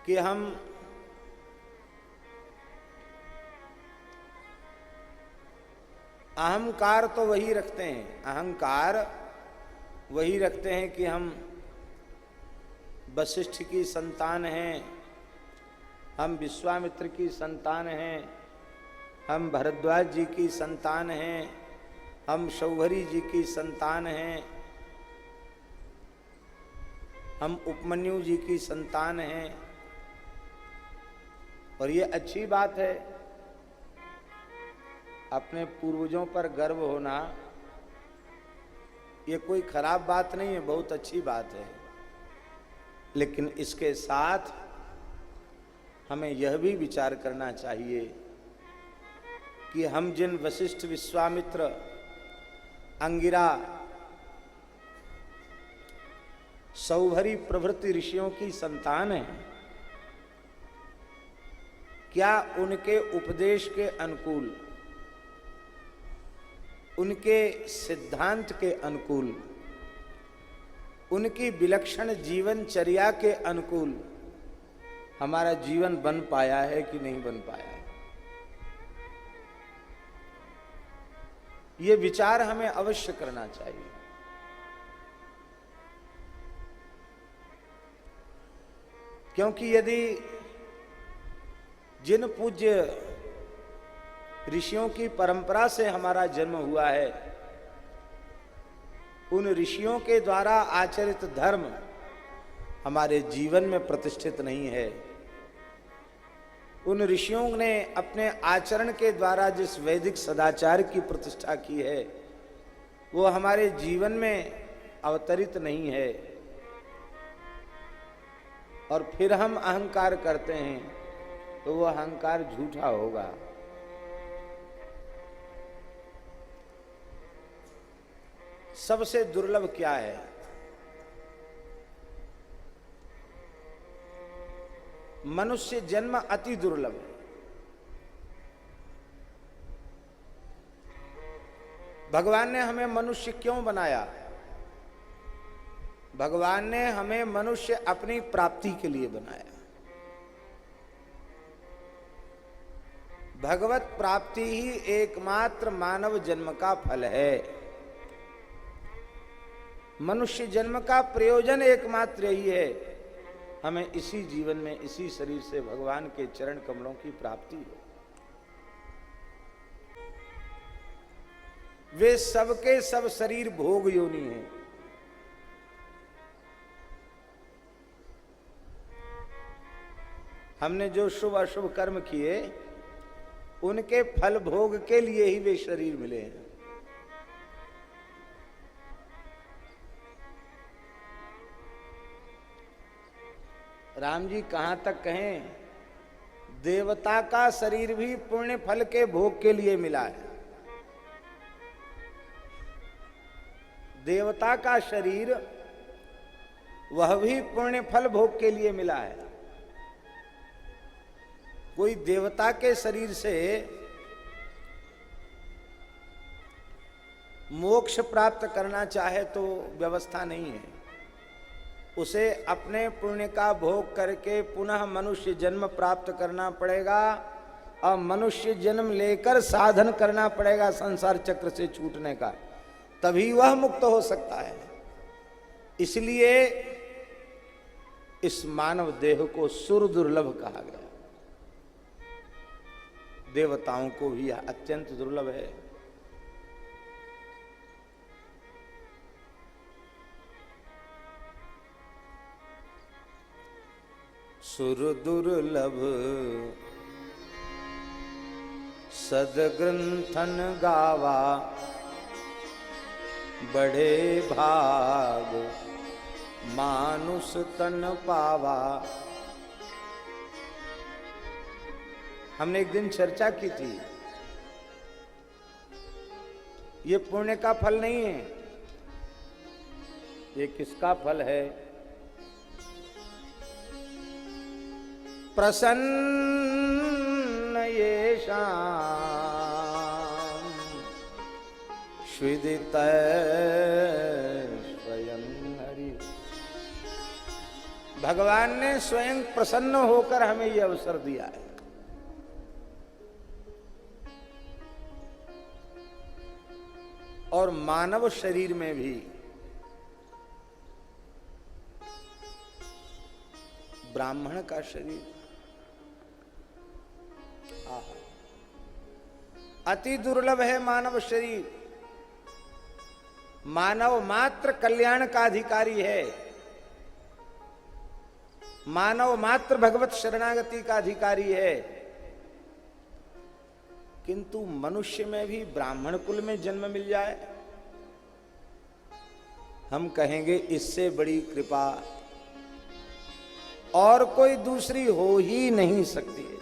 कि हम अहंकार तो वही रखते हैं, अहंकार वही रखते हैं कि हम वशिष्ठ की संतान हैं, हम विश्वामित्र की संतान हैं, हम भरद्वाज जी की संतान हैं, हम शौभरी जी की संतान हैं, हम उपमन्यु जी की संतान हैं। और ये अच्छी बात है, अपने पूर्वजों पर गर्व होना ये कोई खराब बात नहीं है, बहुत अच्छी बात है। लेकिन इसके साथ हमें यह भी विचार करना चाहिए कि हम जिन वशिष्ठ, विश्वामित्र, अंगिरा, शौभरी प्रभृति ऋषियों की संतान हैं, क्या उनके उपदेश के अनुकूल, उनके सिद्धांत के अनुकूल, उनकी विलक्षण जीवनचर्या के अनुकूल हमारा जीवन बन पाया है कि नहीं बन पाया है? ये विचार हमें अवश्य करना चाहिए। क्योंकि यदि जिन पूज्य ऋषियों की परंपरा से हमारा जन्म हुआ है, उन ऋषियों के द्वारा आचरित धर्म हमारे जीवन में प्रतिष्ठित नहीं है, उन ऋषियों ने अपने आचरण के द्वारा जिस वैदिक सदाचार की प्रतिष्ठा की है वो हमारे जीवन में अवतरित नहीं है, और फिर हम अहंकार करते हैं तो वो अहंकार झूठा होगा। सबसे दुर्लभ क्या है? मनुष्य जन्म अति दुर्लभ है। भगवान ने हमें मनुष्य क्यों बनाया? भगवान ने हमें मनुष्य अपनी प्राप्ति के लिए बनाया। भगवत प्राप्ति ही एकमात्र मानव जन्म का फल है। मनुष्य जन्म का प्रयोजन एकमात्र यही है, हमें इसी जीवन में, इसी शरीर से भगवान के चरण कमलों की प्राप्ति हो। वे सबके सब शरीर भोग योनि हैं। हमने जो शुभ अशुभ कर्म किए उनके फल भोग के लिए ही वे शरीर मिले हैं। राम जी कहां तक कहें, देवता का शरीर भी पुण्य फल के भोग के लिए मिला है। देवता का शरीर वह भी पुण्य फल भोग के लिए मिला है। कोई देवता के शरीर से मोक्ष प्राप्त करना चाहे तो व्यवस्था नहीं है, उसे अपने पुण्य का भोग करके पुनः मनुष्य जन्म प्राप्त करना पड़ेगा और मनुष्य जन्म लेकर साधन करना पड़ेगा संसार चक्र से छूटने का, तभी वह मुक्त हो सकता है। इसलिए इस मानव देह को सुर दुर्लभ कहा गया। देवताओं को भी यह अत्यंत दुर्लभ है। सुर दुर्लभ सदग्रंथन गावा, बड़े भाग मानुष तन पावा। हमने एक दिन चर्चा की थी, ये पुण्य का फल नहीं है, ये किसका फल है? प्रसन्न येषाम् स्विदित स्वयं हरि। भगवान ने स्वयं प्रसन्न होकर हमें यह अवसर दिया है। और मानव शरीर में भी ब्राह्मण का शरीर अति दुर्लभ है। मानव शरीर मानव मात्र कल्याण का अधिकारी है, मानव मात्र भगवत शरणागति का अधिकारी है। किंतु मनुष्य में भी ब्राह्मण कुल में जन्म मिल जाए, हम कहेंगे इससे बड़ी कृपा और कोई दूसरी हो ही नहीं सकती है।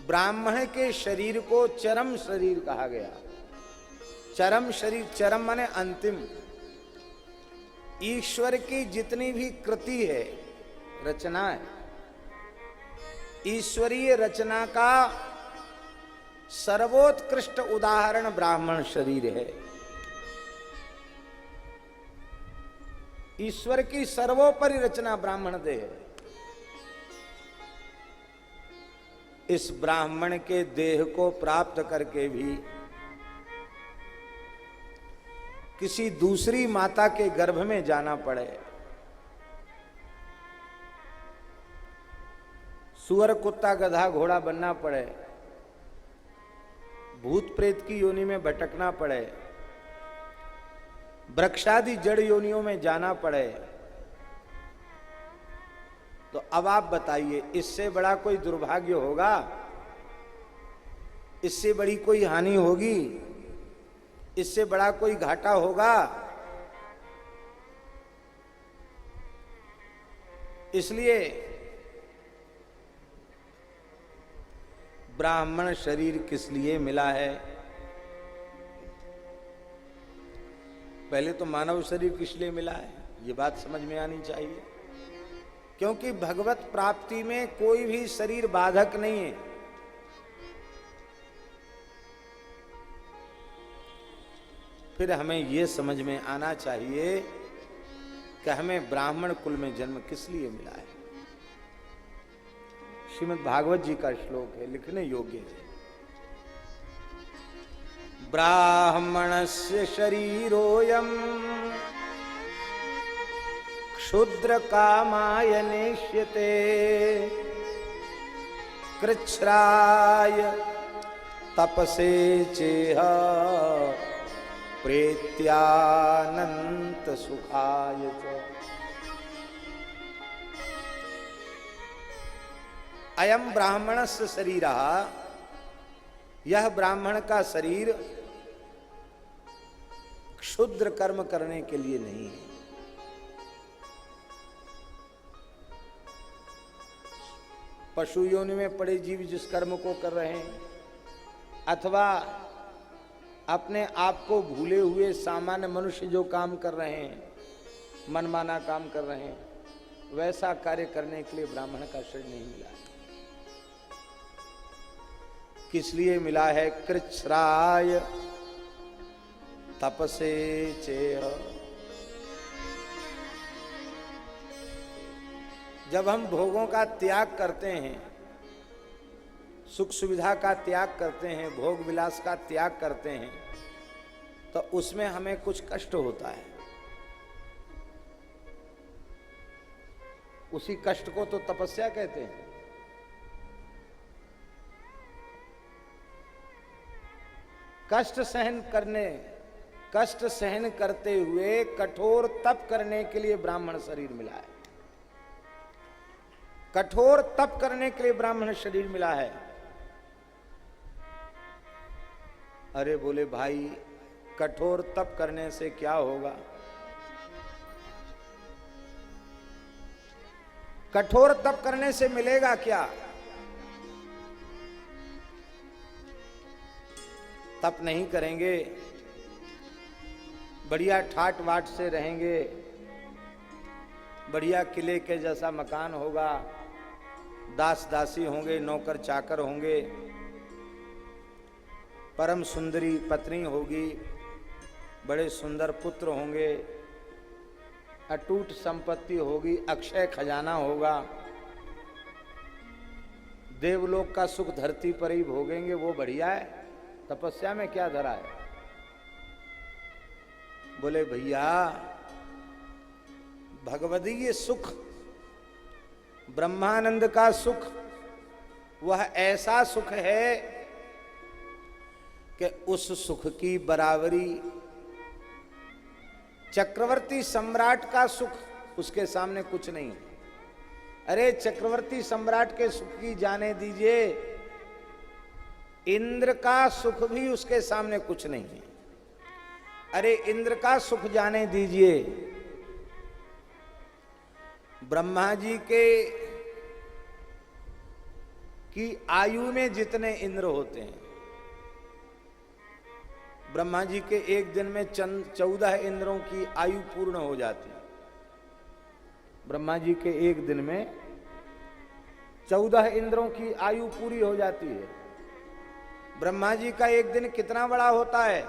ब्राह्मण के शरीर को चरम शरीर कहा गया। चरम शरीर, चरम माने अंतिम। ईश्वर की जितनी भी कृति है, रचना है, ईश्वरीय रचना का सर्वोत्कृष्ट उदाहरण ब्राह्मण शरीर है। ईश्वर की सर्वोपरि रचना ब्राह्मण देह है। इस ब्राह्मण के देह को प्राप्त करके भी किसी दूसरी माता के गर्भ में जाना पड़े, सुअर कुत्ता गधा घोड़ा बनना पड़े, भूत प्रेत की योनि में भटकना पड़े, वृक्षादि जड़ योनियों में जाना पड़े, तो अब आप बताइए इससे बड़ा कोई दुर्भाग्य होगा? इससे बड़ी कोई हानि होगी? इससे बड़ा कोई घाटा होगा? इसलिए ब्राह्मण शरीर किस लिए मिला है? पहले तो मानव शरीर किस लिए मिला है, ये बात समझ में आनी चाहिए। क्योंकि भगवत प्राप्ति में कोई भी शरीर बाधक नहीं है। फिर हमें यह समझ में आना चाहिए कि हमें ब्राह्मण कुल में जन्म किस लिए मिला है। श्रीमद् भागवत जी का श्लोक है, लिखने योग्य है। ब्राह्मणस्य शरीरोऽयं क्षुद्र कामाय नेष्यते कृच्छ्राय तपसे चेह प्रेत्यानंत सुखाय च। अयम ब्राह्मणस्य शरीरः, यह ब्राह्मण का शरीर क्षुद्र कर्म करने के लिए नहीं है। पशु योनि में पड़े जीव जिस कर्म को कर रहे हैं, अथवा अपने आप को भूले हुए सामान्य मनुष्य जो काम कर रहे हैं, मनमाना काम कर रहे हैं, वैसा कार्य करने के लिए ब्राह्मण का शरीर नहीं मिला है। किस लिए मिला है? कृच्छ्राय तपसे चेह। जब हम भोगों का त्याग करते हैं, सुख सुविधा का त्याग करते हैं, भोग विलास का त्याग करते हैं, तो उसमें हमें कुछ कष्ट होता है। उसी कष्ट को तो तपस्या कहते हैं। कष्ट सहन करते हुए कठोर तप करने के लिए ब्राह्मण शरीर मिला है। कठोर तप करने के लिए ब्राह्मण शरीर मिला है। अरे बोले भाई, कठोर तप करने से क्या होगा? कठोर तप करने से मिलेगा क्या? तप नहीं करेंगे, बढ़िया ठाट वाट से रहेंगे, बढ़िया किले के जैसा मकान होगा, दास दासी होंगे, नौकर चाकर होंगे, परम सुंदरी पत्नी होगी, बड़े सुंदर पुत्र होंगे, अटूट संपत्ति होगी, अक्षय खजाना होगा, देवलोक का सुख धरती पर ही भोगेंगे, वो बढ़िया है। तपस्या में क्या धरा है? बोले भैया भगवदीय सुख, ब्रह्मानंद का सुख, वह ऐसा सुख है कि उस सुख की बराबरी चक्रवर्ती सम्राट का सुख, उसके सामने कुछ नहीं। अरे चक्रवर्ती सम्राट के सुख की जाने दीजिए, इंद्र का सुख भी उसके सामने कुछ नहीं है। अरे इंद्र का सुख जाने दीजिए, ब्रह्मा जी के की आयु में जितने इंद्र होते हैं, ब्रह्मा जी के एक दिन में 14 इंद्रों की आयु पूर्ण हो जाती है। ब्रह्मा जी के एक दिन में 14 इंद्रों की आयु पूरी हो जाती है। ब्रह्मा जी का एक दिन कितना बड़ा होता है?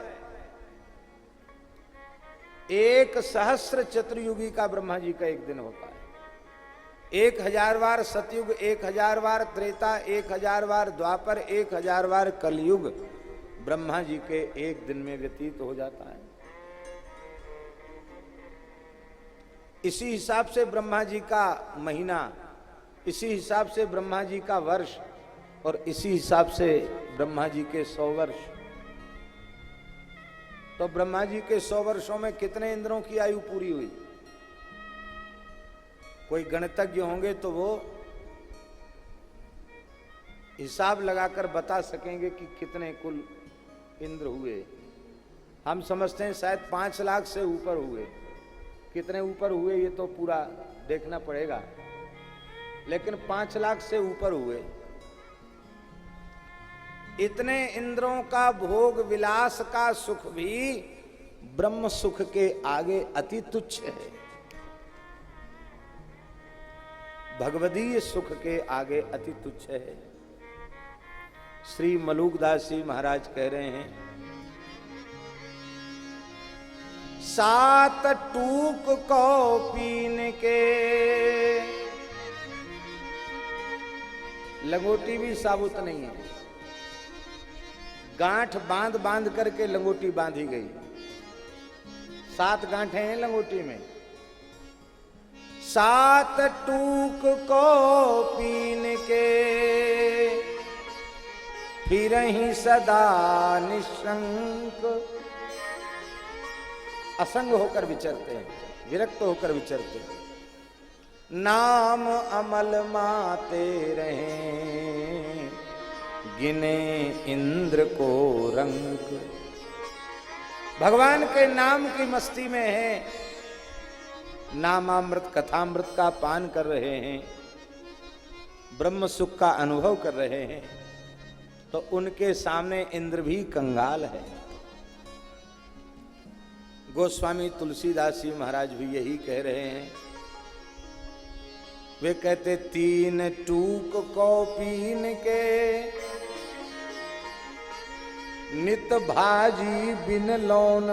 1 सहस्र चतुर्युगी का ब्रह्मा जी का एक दिन होता है। 1000 बार सतयुग, 1000 बार त्रेता, 1000 बार द्वापर, 1000 बार कलयुग ब्रह्मा जी के एक दिन में व्यतीत हो जाता है। इसी हिसाब से ब्रह्मा जी का महीना, इसी हिसाब से ब्रह्मा जी का वर्ष, और इसी हिसाब से ब्रह्मा जी के 100 वर्ष। तो ब्रह्मा जी के 100 वर्षों में कितने इंद्रों की आयु पूरी हुई? कोई गणितज्ञ होंगे तो वो हिसाब लगाकर बता सकेंगे कि कितने कुल इंद्र हुए। हम समझते हैं शायद 5 लाख से ऊपर हुए। कितने ऊपर हुए ये तो पूरा देखना पड़ेगा, लेकिन 5 लाख से ऊपर हुए। इतने इंद्रों का भोग विलास का सुख भी ब्रह्म सुख के आगे अति तुच्छ है, भगवदीय सुख के आगे अति तुच्छ है। श्री मलूकदास जी महाराज कह रहे हैं, 7 टूक को पीन के, लंगोटी भी साबुत नहीं है, गांठ बांध बांध करके लंगोटी बांधी गई। 7 गांठें हैं लंगोटी में। 7 टूक को पीन के, फिर ही सदा निशंक, असंग होकर विचरते हैं, विरक्त होकर विचरते हैं। नाम अमल माते रहे, गिने इंद्र को रंक। भगवान के नाम की मस्ती में है, नामामृत कथामृत का पान कर रहे हैं, ब्रह्म सुख का अनुभव कर रहे हैं, तो उनके सामने इंद्र भी कंगाल है। गोस्वामी तुलसीदास जी महाराज भी यही कह रहे हैं। वे कहते 3 टूक को पीन के, नित भाजी बिन लौन।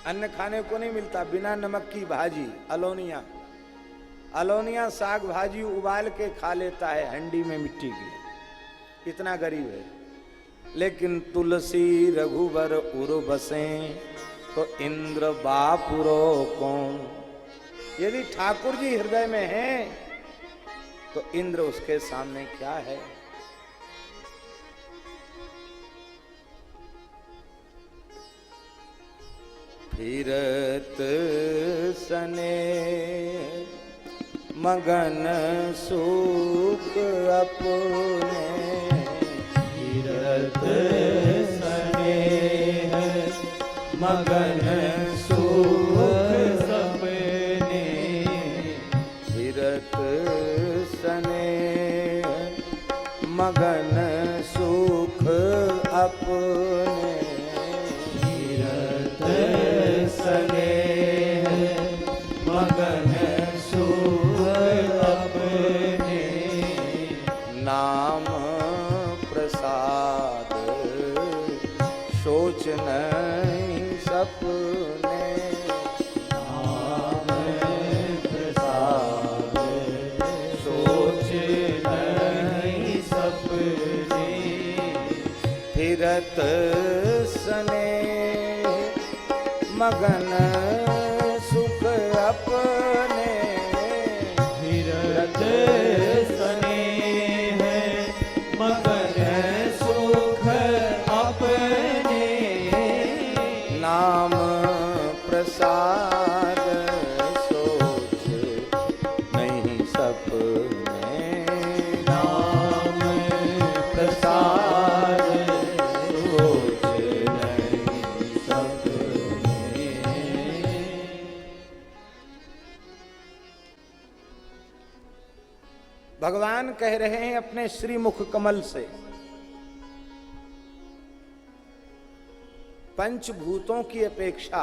अन्न खाने को नहीं मिलता बिना नमक की भाजी, अलोनिया। अलोनिया साग भाजी उबाल के खा लेता है हंडी में मिट्टी की, इतना गरीब है। लेकिन तुलसी रघुवर उर बसे, तो इंद्र बापुरो कौन। यदि ठाकुर जी हृदय में हैं तो इंद्र उसके सामने क्या है। फिरत सने मगन सुख अपने, फिरत सने मगन सुख अपने, फिरत सने मगन सुख अपने, फिरत सने मगन सुख अपने, नाम प्रसाद सपने, नाम प्रसाद सोच नहीं सपने, फिरत स्नेह मगन सुख अपने, फिरत स्नेह मगन सुख अपने, नाम प्रसाद सोच नहीं सपने, नाम प्रसाद सोच नहीं सपने। भगवान कह रहे हैं अपने श्रीमुख कमल से, पंचभूतों की अपेक्षा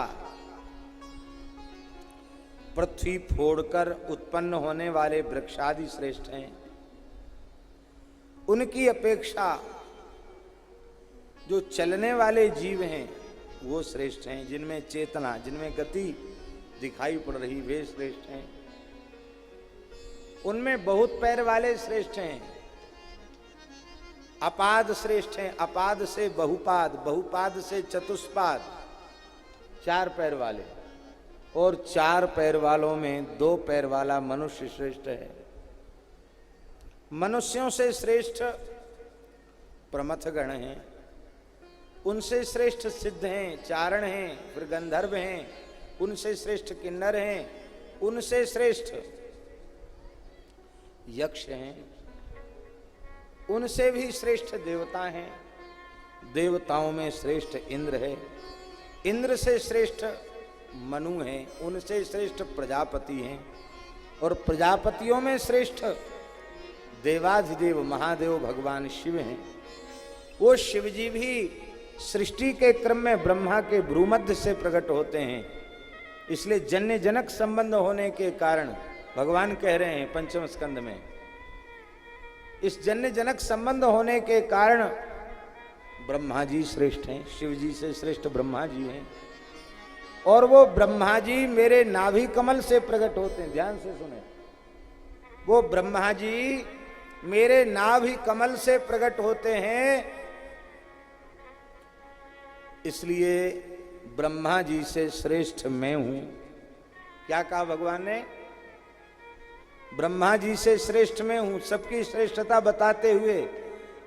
पृथ्वी फोड़कर उत्पन्न होने वाले वृक्षादि श्रेष्ठ हैं, उनकी अपेक्षा जो चलने वाले जीव हैं वो श्रेष्ठ हैं, जिनमें चेतना, जिनमें गति दिखाई पड़ रही, वे श्रेष्ठ हैं। उनमें बहुत पैर वाले श्रेष्ठ हैं, अपाद श्रेष्ठ हैं, अपाद से बहुपाद, बहुपाद से चतुष्पाद, 4 पैर वाले, और 4 पैर वालों में 2 पैर वाला मनुष्य श्रेष्ठ है। मनुष्यों से श्रेष्ठ प्रमथगण हैं, उनसे श्रेष्ठ सिद्ध हैं, चारण हैं, फिर गंधर्व हैं, उनसे श्रेष्ठ किन्नर हैं, उनसे श्रेष्ठ यक्ष हैं, उनसे भी श्रेष्ठ देवता हैं, देवताओं में श्रेष्ठ इंद्र है, इंद्र से श्रेष्ठ मनु हैं, उनसे श्रेष्ठ प्रजापति हैं, और प्रजापतियों में श्रेष्ठ देवाधिदेव महादेव भगवान शिव हैं। वो शिव जी भी सृष्टि के क्रम में ब्रह्मा के भ्रूमध्य से प्रकट होते हैं, इसलिए जन्य जनक संबंध होने के कारण भगवान कह रहे हैं पंचम स्कंद में, इस जन्य जनक संबंध होने के कारण ब्रह्मा जी श्रेष्ठ हैं, शिव जी से श्रेष्ठ ब्रह्मा जी हैं, और वो ब्रह्मा जी मेरे नाभि कमल से प्रकट होते हैं। ध्यान से सुने, वो ब्रह्मा जी मेरे नाभि कमल से प्रकट होते हैं, इसलिए ब्रह्मा जी से श्रेष्ठ मैं हूं। क्या कहा भगवान ने? ब्रह्मा जी से श्रेष्ठ मैं हूं। सबकी श्रेष्ठता बताते हुए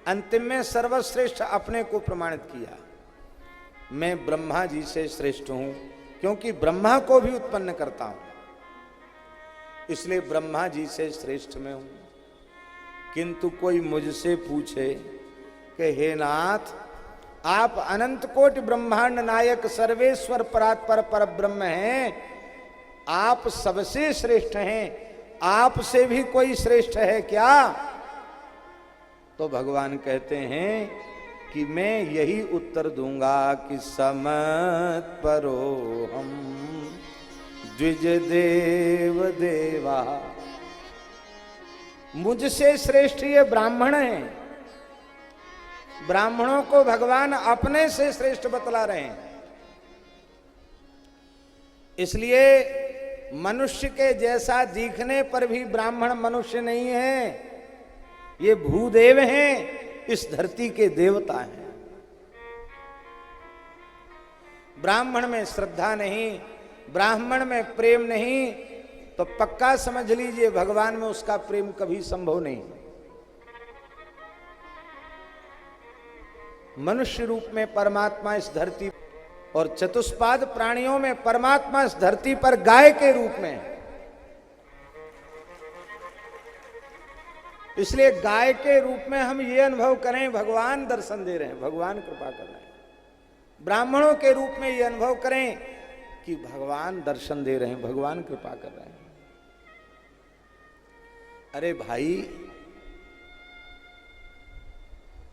अंतिम में सर्वश्रेष्ठ अपने को प्रमाणित किया। मैं ब्रह्मा जी से श्रेष्ठ हूं क्योंकि ब्रह्मा को भी उत्पन्न करता हूं, इसलिए ब्रह्मा जी से श्रेष्ठ मैं हूं। किंतु कोई मुझसे पूछे कि हे नाथ, आप अनंत कोटि ब्रह्मांड नायक सर्वेश्वर परात्पर पर ब्रह्म हैं, आप सबसे श्रेष्ठ हैं, आपसे भी कोई श्रेष्ठ है क्या? तो भगवान कहते हैं कि मैं यही उत्तर दूंगा कि समत परो हम द्विज देव देवा। मुझसे श्रेष्ठ ये ब्राह्मण हैं, ब्राह्मणों को भगवान अपने से श्रेष्ठ बतला रहे हैं। इसलिए मनुष्य के जैसा दिखने पर भी ब्राह्मण मनुष्य नहीं है, ये भूदेव हैं, इस धरती के देवता हैं। ब्राह्मण में श्रद्धा नहीं, ब्राह्मण में प्रेम नहीं, तो पक्का समझ लीजिए भगवान में उसका प्रेम कभी संभव नहीं। मनुष्य रूप में परमात्मा इस धरती और चतुष्पाद प्राणियों में परमात्मा इस धरती पर गाय के रूप में है। इसलिए गाय के रूप में हम ये अनुभव करें भगवान दर्शन दे रहे हैं, भगवान कृपा कर रहे हैं। ब्राह्मणों के रूप में ये अनुभव करें कि भगवान दर्शन दे रहे हैं, भगवान कृपा कर रहे हैं। अरे भाई,